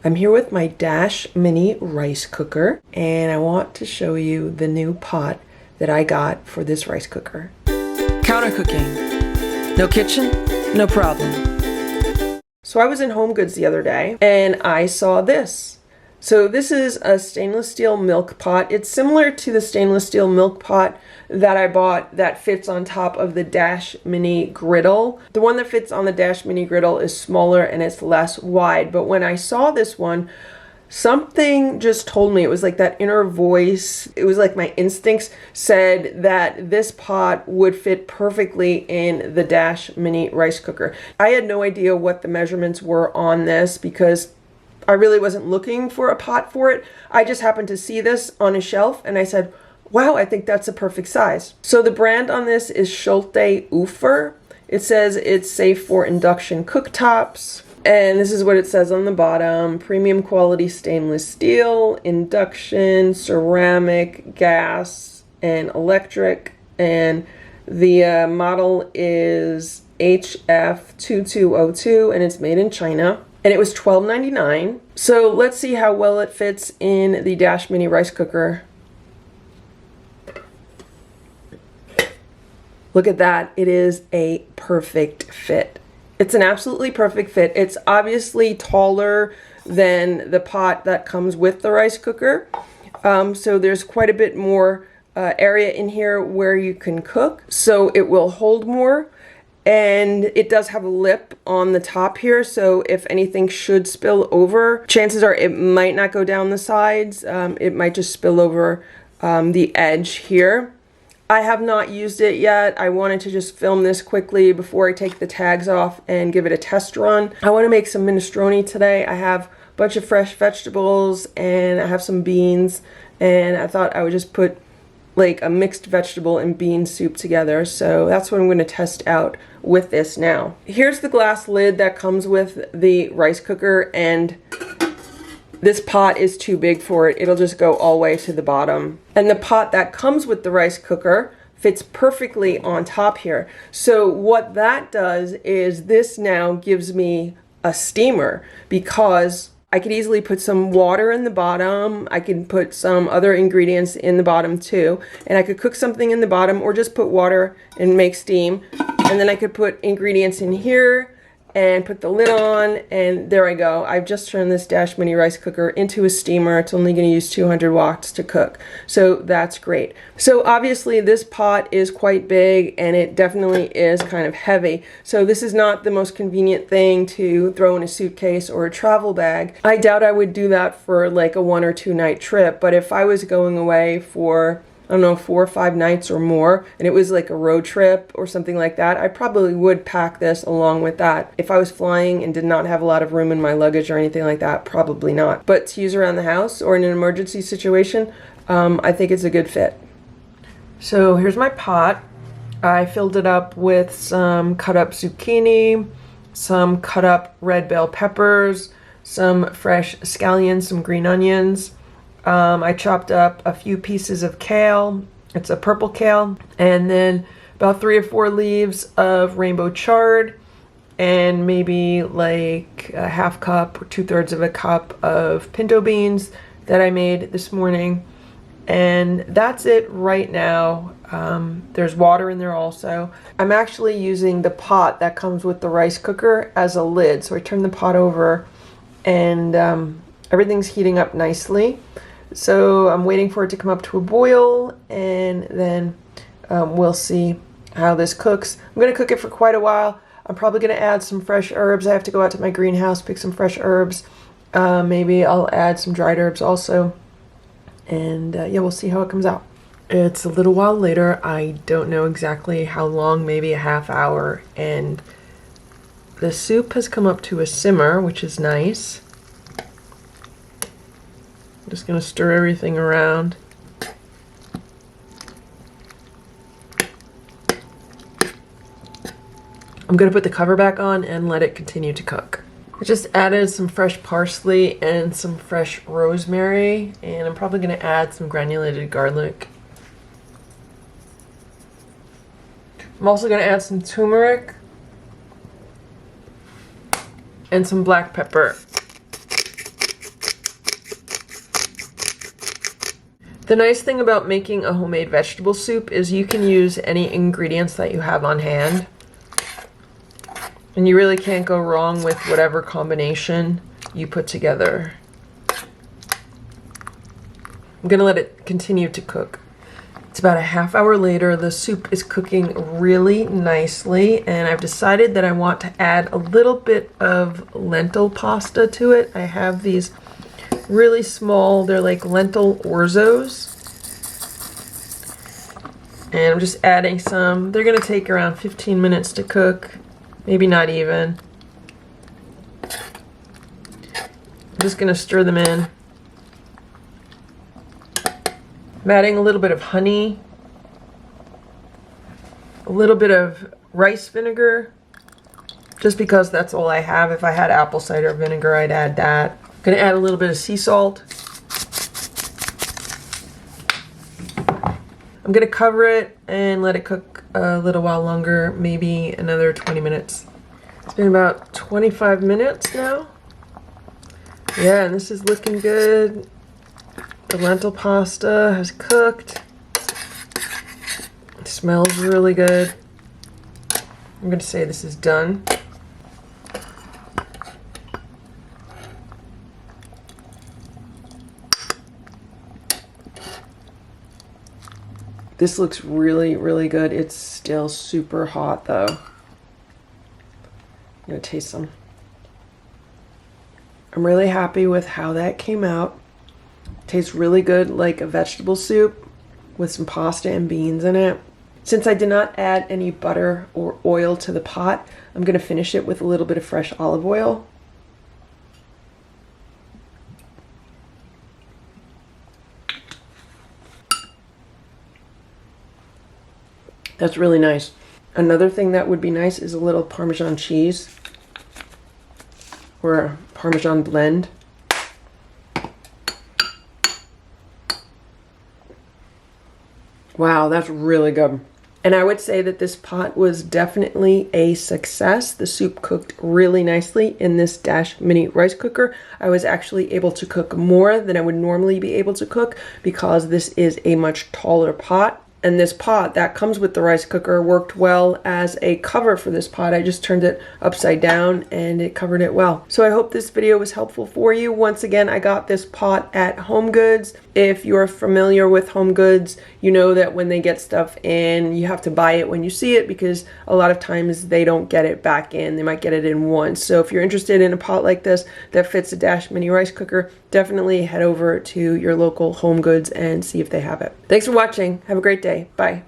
I'm here with my Dash Mini rice cooker, and I want to show you the new pot that I got for this rice cooker. Counter cooking. No kitchen, no problem. So I was in Home Goods the other day, and I saw this. So this is a stainless steel milk pot. It's similar to the stainless steel milk pot that I bought that fits on top of the Dash Mini griddle. The one that fits on the Dash Mini griddle is smaller and it's less wide. But when I saw this one, something just told me, it was like that inner voice, it was like my instincts said that this pot would fit perfectly in the Dash Mini rice cooker. I had no idea what the measurements were on this because I really wasn't looking for a pot for it. I just happened to see this on a shelf and I said, wow, I think that's a perfect size. So the brand on this is Schulte-ufer. It says it's safe for induction cooktops. And this is what it says on the bottom. Premium quality stainless steel, induction, ceramic, gas, and electric. And the model is HF2202 and it's made in China. And it was $12.99. So let's see how well it fits in the Dash Mini rice cooker. Look at that. It is a perfect fit. It's an absolutely perfect fit. It's obviously taller than the pot that comes with the rice cooker. So there's quite a bit more area in here where you can cook. So it will hold more. And it does have a lip on the top here, so if anything should spill over, chances are it might not go down the sides. It might just spill over the edge here. I have not used it yet. I wanted to just film this quickly before I take the tags off and give it a test run. I want to make some minestrone today. I have a bunch of fresh vegetables and I have some beans, and I thought I would just put like a mixed vegetable and bean soup together. So that's what I'm going to test out with this now. Here's the glass lid that comes with the rice cooker, and this pot is too big for it. It'll just go all the way to the bottom. And the pot that comes with the rice cooker fits perfectly on top here. So what that does is this now gives me a steamer, because I could easily put some water in the bottom. I can put some other ingredients in the bottom too. And I could cook something in the bottom or just put water and make steam. And then I could put ingredients in here and put the lid on, and there I go. I've just turned this Dash Mini rice cooker into a steamer. It's only going to use 200 watts to cook, so that's great. So obviously this pot is quite big and it definitely is kind of heavy. So this is not the most convenient thing to throw in a suitcase or a travel bag. I doubt I would do that for like a 1 or 2 night trip, but if I was going away for, I don't know, 4 or 5 nights or more, and it was like a road trip or something like that, I probably would pack this along with that. If I was flying and did not have a lot of room in my luggage or anything like that, probably not. But to use around the house or in an emergency situation, I think it's a good fit. So here's my pot. I filled it up with some cut up zucchini, some cut up red bell peppers, some fresh scallions, some green onions. I chopped up a few pieces of kale. It's a purple kale. And then about 3 or 4 leaves of rainbow chard, and maybe like a half cup or 2/3 of a cup of pinto beans that I made this morning. And that's it right now. There's water in there also. I'm actually using the pot that comes with the rice cooker as a lid. So I turn the pot over and everything's heating up nicely. So I'm waiting for it to come up to a boil, and then we'll see how this cooks. I'm going to cook it for quite a while. I'm probably going to add some fresh herbs. I have to go out to my greenhouse, pick some fresh herbs. Maybe I'll add some dried herbs also. And yeah, we'll see how it comes out. It's a little while later. I don't know exactly how long, maybe a half hour. And the soup has come up to a simmer, which is nice. I'm just going to stir everything around. I'm going to put the cover back on and let it continue to cook. I just added some fresh parsley and some fresh rosemary, and I'm probably going to add some granulated garlic. I'm also going to add some turmeric. and some black pepper. The nice thing about making a homemade vegetable soup is you can use any ingredients that you have on hand. And you really can't go wrong with whatever combination you put together. I'm gonna let it continue to cook. It's about a half hour later. The soup is cooking really nicely, and I've decided that I want to add a little bit of lentil pasta to it. I have these really small, they're like lentil orzos. And I'm just adding some. They're gonna take around 15 minutes to cook, maybe not even. I'm just gonna stir them in. I'm adding a little bit of honey, a little bit of rice vinegar, just because that's all I have. If I had apple cider vinegar, I'd add that. I'm gonna add a little bit of sea salt. I'm gonna cover it and let it cook a little while longer, maybe another 20 minutes. It's been about 25 minutes now. Yeah, and this is looking good. The lentil pasta has cooked. It smells really good. I'm gonna say this is done. This looks really, really good. It's still super hot though. I'm gonna taste some. I'm really happy with how that came out. Tastes really good, like a vegetable soup with some pasta and beans in it. Since I did not add any butter or oil to the pot, I'm gonna finish it with a little bit of fresh olive oil. That's really nice. Another thing that would be nice is a little Parmesan cheese or a Parmesan blend. Wow, that's really good. And I would say that this pot was definitely a success. The soup cooked really nicely in this Dash mini rice cooker. I was actually able to cook more than I would normally be able to cook because this is a much taller pot. And this pot that comes with the rice cooker worked well as a cover for this pot. I just turned it upside down and it covered it well. So I hope this video was helpful for you. Once again, I got this pot at Home Goods. If you're familiar with Home Goods, you know that when they get stuff in, you have to buy it when you see it because a lot of times they don't get it back in. They might get it in once. So if you're interested in a pot like this that fits a Dash mini rice cooker, definitely head over to your local Home Goods and see if they have it. Thanks for watching. Have a great day. Bye.